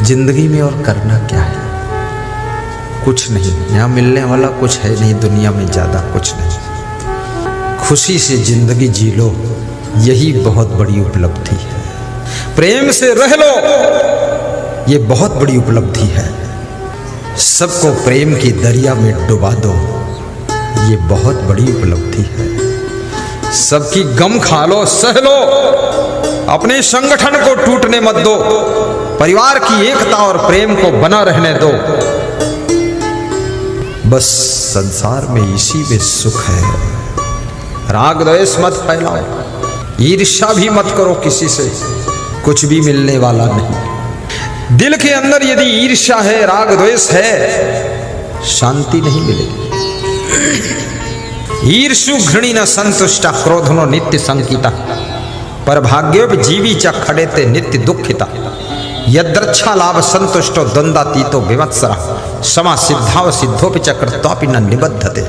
जिंदगी में और करना क्या है? कुछ नहीं, यहाँ मिलने वाला कुछ है नहीं, दुनिया में ज़्यादा कुछ नहीं। खुशी से जिंदगी जी लो, यही बहुत बड़ी उपलब्धि है। प्रेम से रह लो, ये बहुत बड़ी उपलब्धि है। सबको प्रेम की दरिया में डुबा दो, ये बहुत बड़ी उपलब्धि है। सबकी गम खा लो, सह लो, अपने संगठन को टूटने मत दो, परिवार की एकता और प्रेम को बना रहने दो। बस संसार में इसी में सुख है। राग द्वेष मत फैलाओ, ईर्ष्या भी मत करो किसी से, कुछ भी मिलने वाला नहीं। दिल के अंदर यदि ईर्ष्या है, राग द्वेष है, शांति नहीं मिलेगी। ईर्ष्यु घृणी न संतुष्टा, क्रोधनो नित्य संकिता, पर भाग्योप जीवी च खड़ेते नित्य दुखिता। यद्रच्छा लाभ संतुष्टो द्वंद्वातीतो विवत्सरा, समा सिद्धाव सिद्धोपि च कृत्वापि न निबद्धते।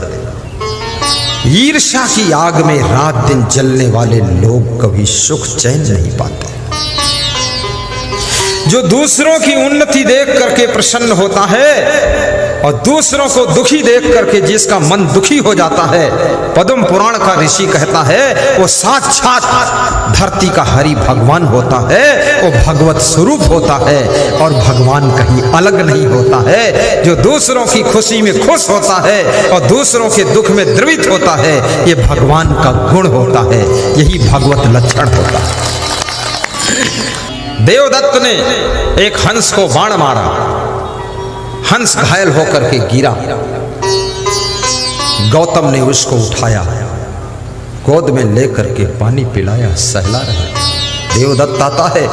ईर्ष्या की आग में रात दिन जलने वाले लोग कभी सुख चैन नहीं पाते। जो दूसरों की उन्नति देख करके प्रसन्न होता है और दूसरों को दुखी देख करके जिसका मन दुखी हो जाता है, पद्म पुराण का ऋषि कहता है वो साक्षात धरती का हरि भगवान होता है, वो भगवत स्वरूप होता है और भगवान कहीं अलग नहीं होता है। जो दूसरों की खुशी में खुश होता है और दूसरों के दुख में द्रवित होता है, ये भगवान का गुण होता है, यही भगवत लक्षण होता है। देवदत्त ने एक हंस को बाण मारा, हंस घायल होकर के गिरा। गौतम ने उसको उठाया, गोद में लेकर के पानी पिलाया, सहला रहा। देवदत्त आता है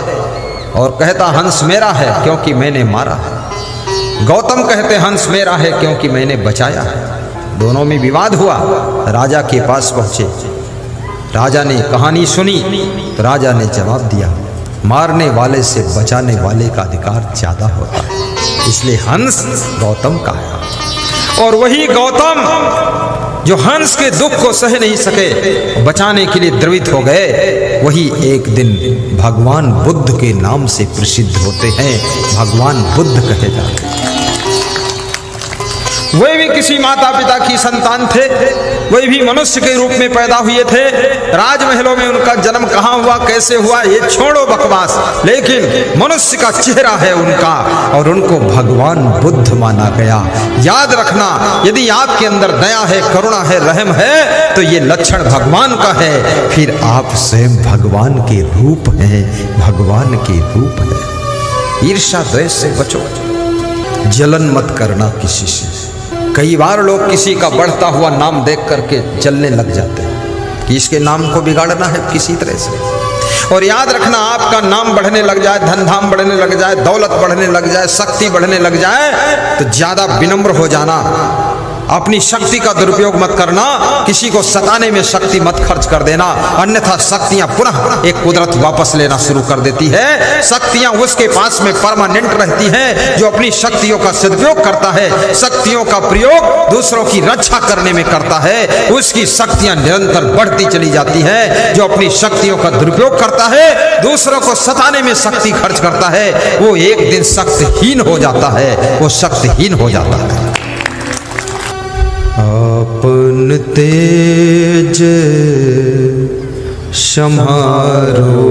और कहता हंस मेरा है क्योंकि मैंने मारा है। गौतम कहते हंस मेरा है क्योंकि मैंने बचाया है। दोनों में विवाद हुआ। राजा के पास पहुंचे, राजा ने कहानी सुनी तो राजा ने जवाब दिया, मारने वाले से बचाने वाले का अधिकार ज्यादा होता है, इसलिए हंस गौतम का है। और वही गौतम जो हंस के दुख को सह नहीं सके, बचाने के लिए द्रवित हो गए, वही एक दिन भगवान बुद्ध के नाम से प्रसिद्ध होते हैं, भगवान बुद्ध कहे जाते हैं। वे भी किसी माता पिता की संतान थे, वे भी मनुष्य के रूप में पैदा हुए थे। राजमहलों में उनका जन्म कहाँ हुआ, कैसे हुआ, ये छोड़ो बकवास, लेकिन मनुष्य का चेहरा है उनका और उनको भगवान बुद्ध माना गया। याद रखना, यदि आपके अंदर दया है, करुणा है, रहम है, तो ये लक्षण भगवान का है, फिर आप स्वयं भगवान के रूप हैं, भगवान के रूप है। ईर्ष्या द्वेष से बचो, जलन मत करना किसी से। कई बार लोग किसी का बढ़ता हुआ नाम देख करके जलने लग जाते हैं कि इसके नाम को बिगाड़ना है किसी तरह से। और याद रखना, आपका नाम बढ़ने लग जाए, धन धाम बढ़ने लग जाए, दौलत बढ़ने लग जाए, शक्ति बढ़ने लग जाए, तो ज्यादा विनम्र हो जाना, अपनी शक्ति का दुरुपयोग मत करना, किसी को सताने में शक्ति मत खर्च कर देना, अन्यथा शक्तियां पुनः एक कुदरत वापस लेना शुरू कर देती है। शक्तियां उसके पास में परमानेंट रहती हैं जो अपनी शक्तियों का सदुपयोग करता है, शक्तियों का प्रयोग दूसरों की रक्षा करने में करता है, उसकी शक्तियां निरंतर बढ़ती चली जाती है। जो अपनी शक्तियों का दुरुपयोग करता है, दूसरों को सताने में शक्ति खर्च करता है, वो एक दिन शक्तिहीन हो जाता है, वो शक्तिहीन हो जाता है। आपन तेज सम्हारो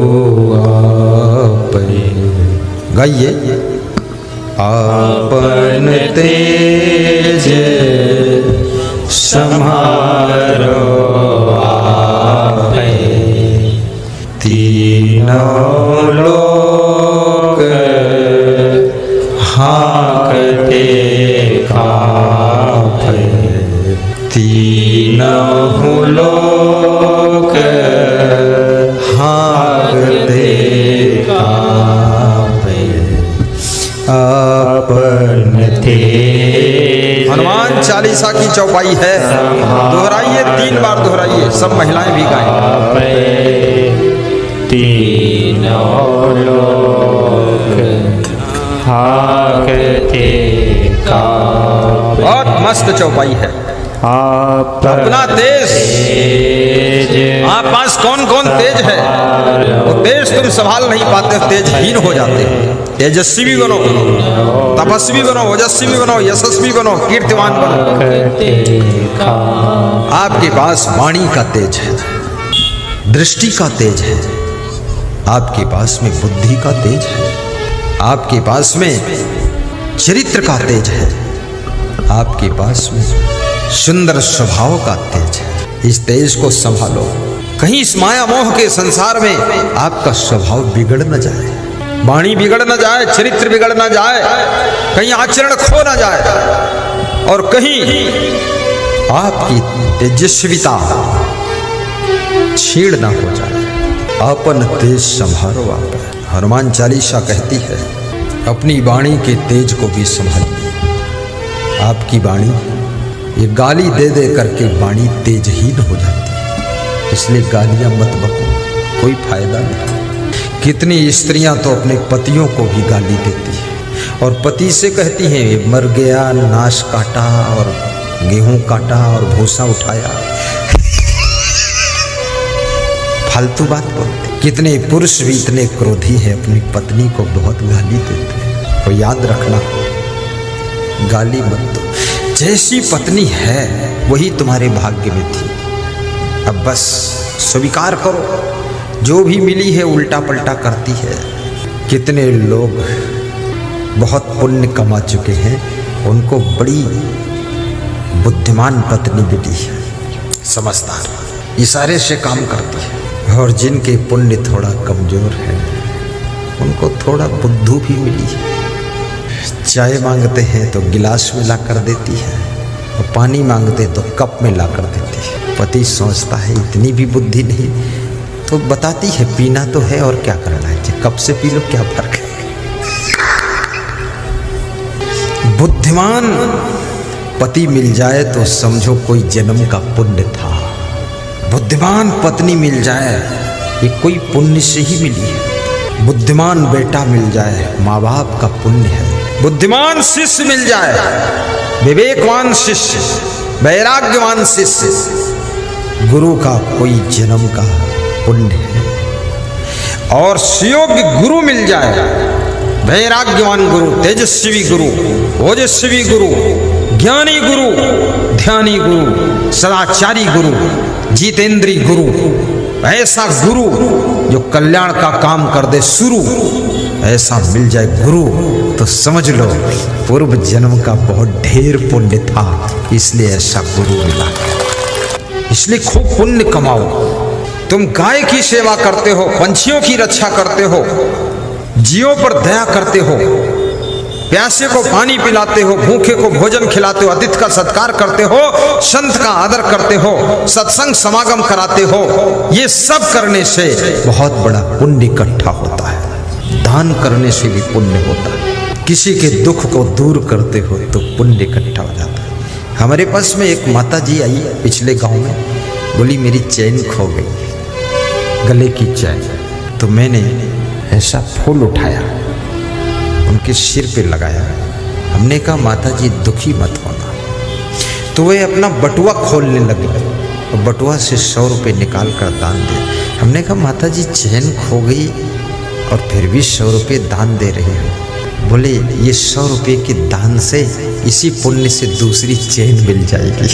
आपै, गाइए। आपन तेज सम्हारो आपै, तीनों लोक हाँकते काँपै, तीनों लोक हाँकते काँपै, आपन तेज। हनुमान चालीसा की चौपाई है, दोहराइए, 3 बार दोहराइए, सब महिलाएं भी गाएं। तीनों लोक हाँकते काँपै। बहुत मस्त चौपाई है। आप अपना तेज। तेज आप पास कौन कौन तेज है, वो तेज तुम संभाल नहीं पाते, तेजहीन हो जाते हो। तेजस्वी बनो, तपस्वी बनो, ओजस्वी बनो, यशस्वी बनो, कीर्तिवान बनो। देखा आपके पास वाणी का तेज है, दृष्टि का तेज है, आपके पास में बुद्धि का तेज है, आपके पास में चरित्र का तेज है, आपके पास में सुंदर स्वभाव का तेज है। इस तेज को संभालो, कहीं इस माया मोह के संसार में आपका स्वभाव बिगड़ न जाए, वाणी बिगड़ न जाए, चरित्र बिगड़ न जाए, कहीं आचरण खो न जाए, और कहीं आपकी तेजस्विता छीड़ ना हो जाए। अपन तेज संभालो। आप हनुमान चालीसा कहती है, अपनी वाणी के तेज को भी संभालिए। आपकी वाणी ये गाली दे दे करके वाणी तेजहीन हो जाती है, इसलिए गालियां मत बको, कोई फायदा नहीं। कितनी स्त्रियां तो अपने पतियों को भी गाली देती है और पति से कहती हैं मर गया, नाश काटा और गेहूं काटा और भूसा उठाया, फालतू बात बोलते। कितने पुरुष भी इतने क्रोधी हैं, अपनी पत्नी को बहुत गाली देते हैं। तो याद रखना, गाली मत दो। जैसी पत्नी है वही तुम्हारे भाग्य में थी। अब बस स्वीकार करो, जो भी मिली है उल्टा पलटा करती है। कितने लोग बहुत पुण्य कमा चुके हैं, उनको बड़ी बुद्धिमान पत्नी मिली है, समझदार, इशारे से काम करती है। और जिनके पुण्य थोड़ा कमजोर है उनको थोड़ा बुद्धू भी मिली है। चाय मांगते हैं तो गिलास में ला कर देती है और पानी मांगते तो कप में ला कर देती है। पति सोचता है इतनी भी बुद्धि नहीं, तो बताती है पीना तो है और क्या करना है, कप से पी लो, क्या फर्क है। बुद्धिमान पति मिल जाए तो समझो कोई जन्म का पुण्य था। बुद्धिमान पत्नी मिल जाए ये कोई पुण्य से ही मिली है। बुद्धिमान बेटा मिल जाए माँ बाप का पुण्य है। बुद्धिमान शिष्य मिल जाए, विवेकवान शिष्य, वैराग्यवान शिष्य, गुरु का कोई जन्म का पुण्य है। और सुयोग्य गुरु मिल जाए, वैराग्यवान गुरु, तेजस्वी गुरु, ओजस्वी गुरु, ज्ञानी गुरु, ध्यानी गुरु, सदाचारी गुरु, जितेंद्री गुरु, ऐसा गुरु जो कल्याण का काम कर दे शुरू, ऐसा मिल जाए गुरु तो समझ लो पूर्व जन्म का बहुत ढेर पुण्य था, इसलिए ऐसा गुरु मिला। इसलिए खूब पुण्य कमाओ। तुम गाय की सेवा करते हो, पंछियों की रक्षा करते हो, जीवों पर दया करते हो, प्यासे को पानी पिलाते हो, भूखे को भोजन खिलाते हो, अतिथि का सत्कार करते हो, संत का आदर करते हो, सत्संग समागम कराते हो, ये सब करने से बहुत बड़ा पुण्य इकट्ठा होता है। दान करने से भी पुण्य होता है। किसी के दुख को दूर करते हो तो पुण्य इकट्ठा हो जाता है। हमारे पास में एक माता जी आई पिछले गांव में, बोली मेरी चैन खो गई, गले की चैन। तो मैंने ऐसा फूल उठाया, उनके सिर पे लगाया। हमने कहा माता जी दुखी मत होना। तो वे अपना बटुआ खोलने लगे और बटुआ से 100 रुपये निकाल कर दान दे। हमने कहा माता जी चैन खो गई और फिर भी 100 रुपये दान दे रहे हो। बोले ये 100 रुपये के दान से इसी पुण्य से दूसरी चैन मिल जाएगी।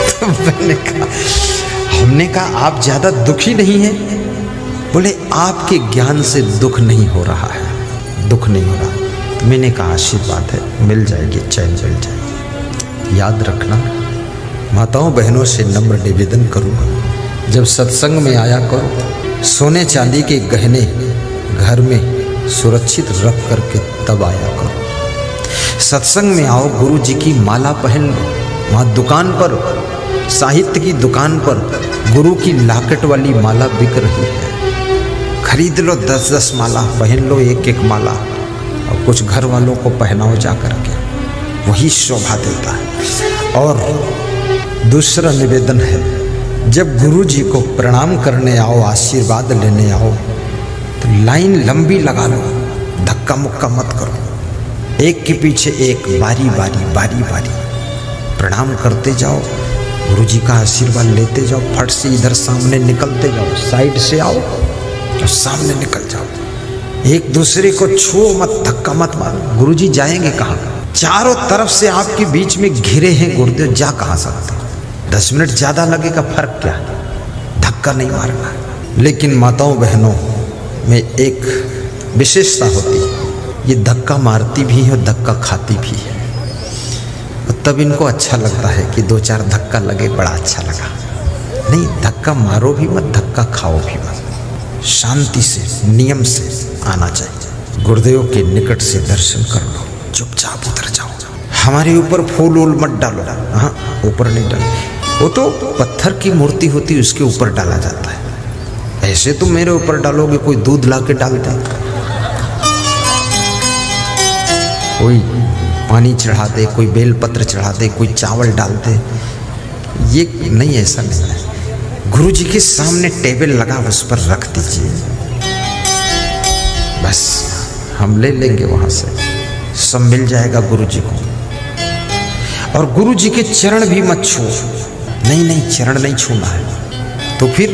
तो हमने कहा आप ज़्यादा दुखी नहीं हैं? बोले आपके ज्ञान से दुख नहीं हो रहा है, दुख नहीं हो रहा। तो मैंने कहा आशीर्वाद है, मिल जाएगी, चैन मिल जाएगी। याद रखना, माताओं बहनों से नम्र निवेदन करूँगा, जब सत्संग में आया करो, सोने चांदी के गहने घर में सुरक्षित रख करके तब आया करो। सत्संग में आओ, गुरु जी की माला पहन लो। वहाँ दुकान पर, साहित्य की दुकान पर गुरु की लाकेट वाली माला बिक रही है, खरीद लो 10-10 माला, पहन लो 1-1 माला और कुछ घर वालों को पहनाओ जा करके, वही शोभा देता है। और दूसरा निवेदन है, जब गुरु जी को प्रणाम करने आओ, आशीर्वाद लेने आओ, तो लाइन लंबी लगा लो, धक्का मुक्का मत करो। एक के पीछे एक, बारी बारी बारी बारी प्रणाम करते जाओ, गुरुजी का आशीर्वाद लेते जाओ, फट से इधर सामने निकलते जाओ, साइड से आओ और सामने निकल जाओ। एक दूसरे को छुओ मत, धक्का मत मारो। गुरुजी जाएंगे कहाँ? चारों तरफ से आपके बीच में घिरे हैं गुरुदेव, जा कहाँ सकते? 10 मिनट ज्यादा लगेगा, फर्क क्या है, धक्का नहीं मारना। लेकिन माताओं बहनों में एक विशेषता होती है, ये धक्का मारती भी है और धक्का खाती भी है। तब इनको अच्छा लगता है कि 2-4 धक्का लगे, बड़ा अच्छा लगा। नहीं, धक्का मारो भी मत, धक्का खाओ भी मत, शांति से नियम से आना चाहिए। गुरुदेव के निकट से दर्शन कर लो, चुपचाप उतर जाओ। हमारे ऊपर फूल वूल मत डालो, हाँ ऊपर नहीं डालो, वो तो पत्थर की मूर्ति होती है, उसके ऊपर डाला जाता है। ऐसे तुम मेरे ऊपर डालोगे, कोई दूध ला के डालता है, कोई पानी चढ़ा दे, कोई बेलपत्र चढ़ा दे, कोई चावल डाल दे, ये नहीं, ऐसा नहीं है। गुरु जी के सामने टेबल लगा, उस पर रख दीजिए, बस हम ले लेंगे वहां से, सब मिल जाएगा गुरु जी को। और गुरु जी के चरण भी मत छू, नहीं नहीं, चरण नहीं छूना है। तो फिर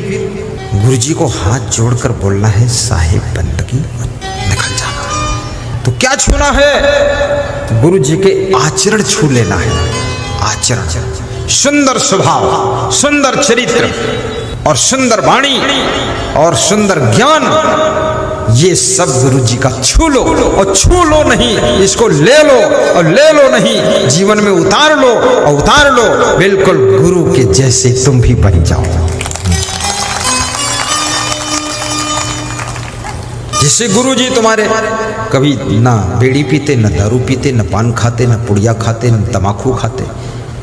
गुरु जी को हाथ जोड़कर बोलना है, साहिब बंदगी, निकल जाना। तो क्या छूना है? गुरु जी के आचरण छू लेना है। आचरण, सुंदर स्वभाव, सुंदर चरित्र और सुंदर वाणी और सुंदर ज्ञान, ये सब गुरु जी का छू लो। और छू लो नहीं, इसको ले लो, और ले लो नहीं, जीवन में उतार लो, और उतार लो बिल्कुल गुरु के जैसे तुम भी बन जाओ। जैसे गुरु जी तुम्हारे कभी ना बीड़ी पीते, न दारू पीते, न पान खाते, न पुड़िया खाते, न तमाकू खाते,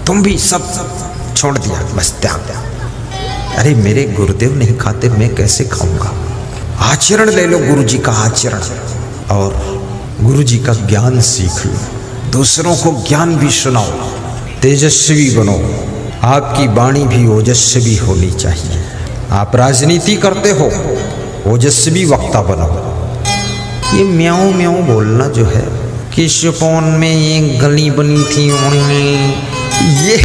तुम भी सब छोड़ दिया, बस त्याग। अरे मेरे गुरुदेव नहीं खाते, मैं कैसे खाऊंगा? आचरण ले लो, गुरु जी का आचरण, और गुरु जी का ज्ञान सीख लो, दूसरों को ज्ञान भी सुनाओ, तेजस्वी बनो। आपकी वाणी भी ओजस्वी होनी चाहिए। आप राजनीति करते हो, ओजस्वी वक्ता बनो। ये म्याऊं म्याऊं बोलना जो है कि सुपौल में एक गली बनी थी, ये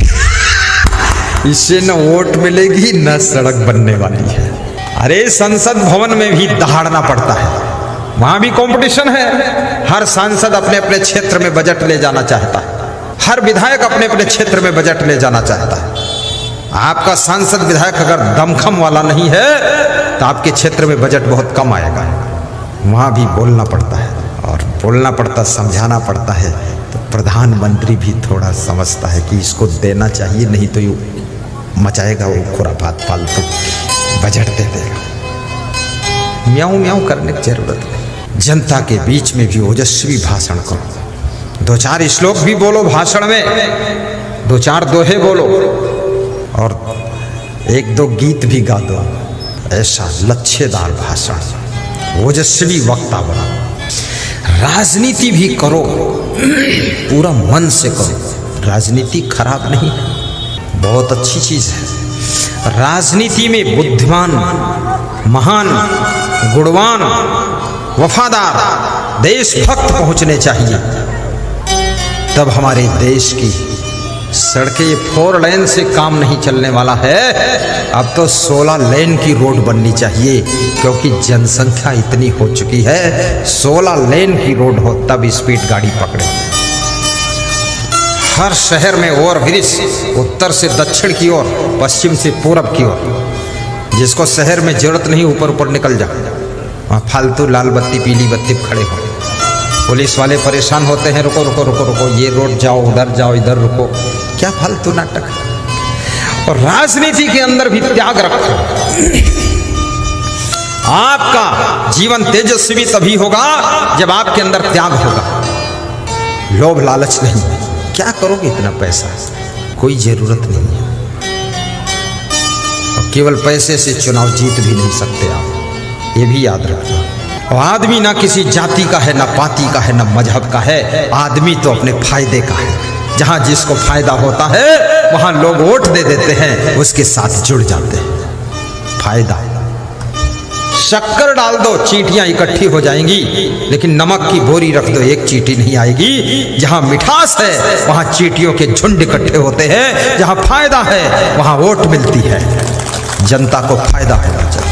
इससे न वोट मिलेगी न सड़क बनने वाली है। अरे संसद भवन में भी दहाड़ना पड़ता है, वहां भी कंपटीशन है। हर सांसद अपने अपने क्षेत्र में बजट ले जाना चाहता है, हर विधायक अपने अपने क्षेत्र में बजट ले जाना चाहता है। आपका सांसद विधायक अगर दमखम वाला नहीं है तो आपके क्षेत्र में बजट बहुत कम आएगा। वहां भी बोलना पड़ता है, और बोलना पड़ता, समझाना पड़ता है। तो प्रधानमंत्री भी थोड़ा समझता है कि इसको देना चाहिए, नहीं तो ये मचाएगा वो खुराफात, फालतू बजट दे देगा। म्याऊं म्याऊं करने की जरूरत नहीं। जनता के बीच में भी ओजस्वी भाषण करो, 2-4 श्लोक भी बोलो भाषण में, 2-4 दोहे बोलो, और 1-2 गीत भी गा दो। ऐसा लच्छेदार भाषण, ओजस्वी वक्ता बना। राजनीति भी करो, पूरा मन से करो। राजनीति खराब नहीं है, बहुत अच्छी चीज है। राजनीति में बुद्धिमान, महान, गुणवान, वफादार, देशभक्त पहुंचने चाहिए। तब हमारे देश की सड़कें 4 लेन से काम नहीं चलने वाला है, अब तो 16 लेन की रोड बननी चाहिए, क्योंकि जनसंख्या इतनी हो चुकी है। 16 लेन की रोड हो तब स्पीड गाड़ी पकड़े। हर शहर में ओवरब्रिज, उत्तर से दक्षिण की ओर, पश्चिम से पूरब की ओर। जिसको शहर में जरूरत नहीं, ऊपर ऊपर निकल जा, वहाँ फालतू लाल बत्ती पीली बत्ती खड़े हो। पुलिस वाले परेशान होते हैं, रुको रुको रुको रुको, ये रोड जाओ, उधर जाओ, इधर रुको, क्या फालतू नाटक। और राजनीति के अंदर भी त्याग रखो। आपका जीवन तेजस्वी तभी होगा जब आपके अंदर त्याग होगा। लोभ लालच नहीं। क्या करोगे इतना पैसा, कोई जरूरत नहीं है। और केवल पैसे से चुनाव जीत भी नहीं सकते आप, ये भी याद रखना। और आदमी ना किसी जाति का है, ना पाति का है, ना मजहब का है। आदमी तो अपने फायदे का है। जहां जिसको फायदा होता है वहां लोग वोट दे देते हैं, उसके साथ जुड़ जाते हैं। फायदा, शक्कर डाल दो चींटियां इकट्ठी हो जाएंगी, लेकिन नमक की बोरी रख दो एक चींटी नहीं आएगी। जहां मिठास है वहां चींटियों के झुंड इकट्ठे होते हैं, जहां फायदा है वहां वोट मिलती है, जनता को फायदा होना चाहिए।